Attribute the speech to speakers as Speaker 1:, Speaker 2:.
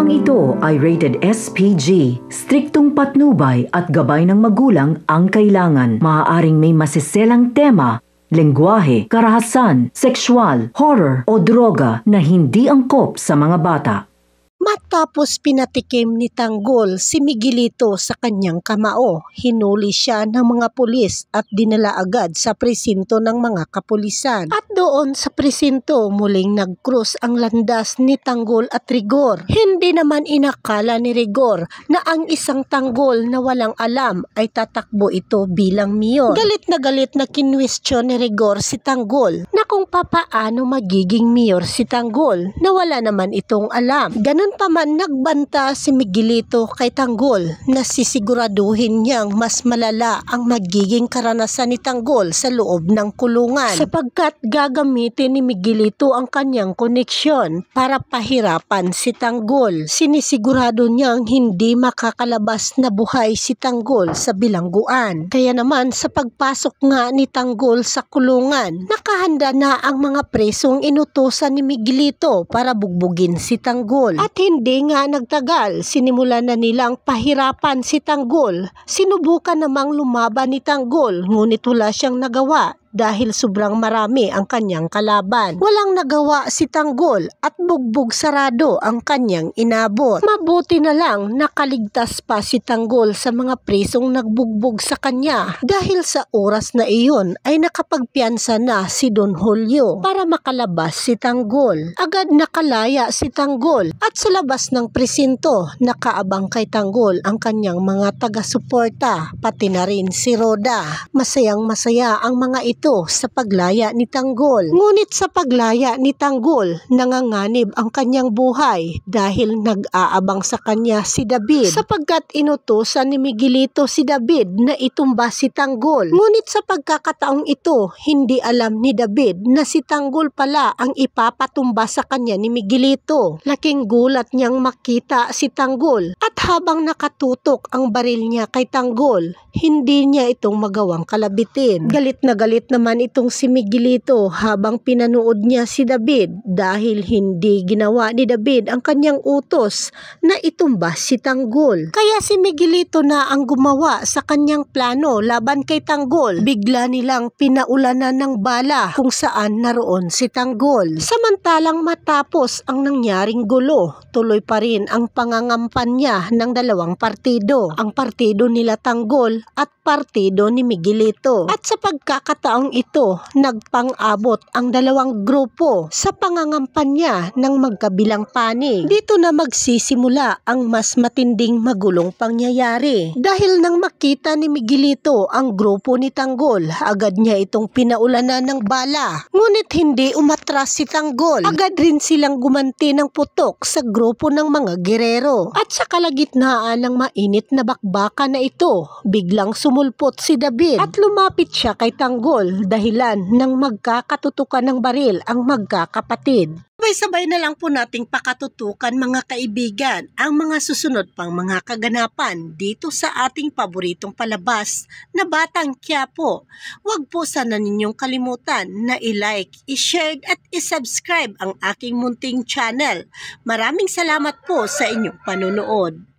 Speaker 1: Programang ito ay rated SPG. Striktong patnubay at gabay ng magulang ang kailangan. Maaaring may masiselang tema, lengguwahe, karahasan, sexual, horror o droga na hindi angkop sa mga bata.
Speaker 2: Matapos pinatikim ni Tanggol si Miguelito sa kanyang kamao, hinuli siya ng mga pulis at dinala agad sa presinto ng mga kapulisan. At doon sa presinto muling nag-cross ang landas ni Tanggol at Rigor. Hindi naman inakala ni Rigor na ang isang Tanggol na walang alam ay tatakbo ito bilang mayor. Galit na kinwestiyon ni Rigor si Tanggol na kung papaano magiging mayor si Tanggol na wala naman itong alam. Ganun pa man nagbanta si Miguelito kay Tanggol na sisiguraduhin niyang mas malala ang magiging karanasan ni Tanggol sa loob ng kulungan sapagkat gagamitin ni Miguelito ang kanyang koneksyon para pahirapan si Tanggol. Sinisigurado niyang hindi makakalabas na buhay si Tanggol sa bilangguan. Kaya naman sa pagpasok nga ni Tanggol sa kulungan, nakahanda na ang mga presong inutusan ni Miguelito para bugbugin si Tanggol. At hindi nga nagtagal, sinimulan na nilang pahirapan si Tanggol. Sinubukan namang lumaban ni Tanggol, ngunit wala siyang nagawa dahil sobrang marami ang kanyang kalaban. Walang nagawa si Tanggol at bugbog sarado ang kanyang inabot. Mabuti na lang nakaligtas pa si Tanggol sa mga presong nagbugbog sa kanya dahil sa oras na iyon ay nakapagpiyansa na si Don Julio para makalabas si Tanggol. Agad nakalaya si Tanggol at sa labas ng presinto nakaabang kay Tanggol ang kanyang mga taga-suporta pati na rin si Roda. Masayang masaya ang mga ito sa paglaya ni Tanggol. Ngunit sa paglaya ni Tanggol, nanganganib ang kanyang buhay dahil nag-aabang sa kanya si David sapagkat inutusan ni Miguelito si David na itumba si Tanggol. Ngunit sa pagkakataong ito, hindi alam ni David na si Tanggol pala ang ipapatumba sa kanya ni Miguelito. Laking gulat niyang makita si Tanggol at habang nakatutok ang baril niya kay Tanggol, hindi niya itong magawang kalabitin. Galit naman itong si Miguelito habang pinanood niya si David dahil hindi ginawa ni David ang kanyang utos na itumba si Tanggol. Kaya si Miguelito na ang gumawa sa kanyang plano laban kay Tanggol. Bigla nilang pinaulanan ng bala kung saan naroon si Tanggol. Samantalang matapos ang nangyaring gulo, tuloy pa rin ang pangangampanya ng dalawang partido. Ang partido nila Tanggol at partido ni Miguelito. At sa pagkakataong ito, nagpang-abot ang dalawang grupo sa pangangampanya ng magkabilang panig. Dito na magsisimula ang mas matinding magulong pangyayari. Dahil nang makita ni Miguelito ang grupo ni Tanggol, agad niya itong pinaulanan ng bala. Ngunit hindi umatras si Tanggol. Agad rin silang gumanti ng putok sa grupo ng mga gerero. At sa kalagitnaan ng mainit na bakbakan na ito, biglang sumulpot si David at lumapit siya kay Tanggol dahilan ng magkakatutukan ng baril ang magkakapatid. Sabay-sabay na lang po nating pakatutukan mga kaibigan ang mga susunod pang mga kaganapan dito sa ating paboritong palabas na Batang Quiapo. Huwag po sana ninyong kalimutan na i-like, i-share at i-subscribe ang aking munting channel. Maraming salamat po sa inyong panonood.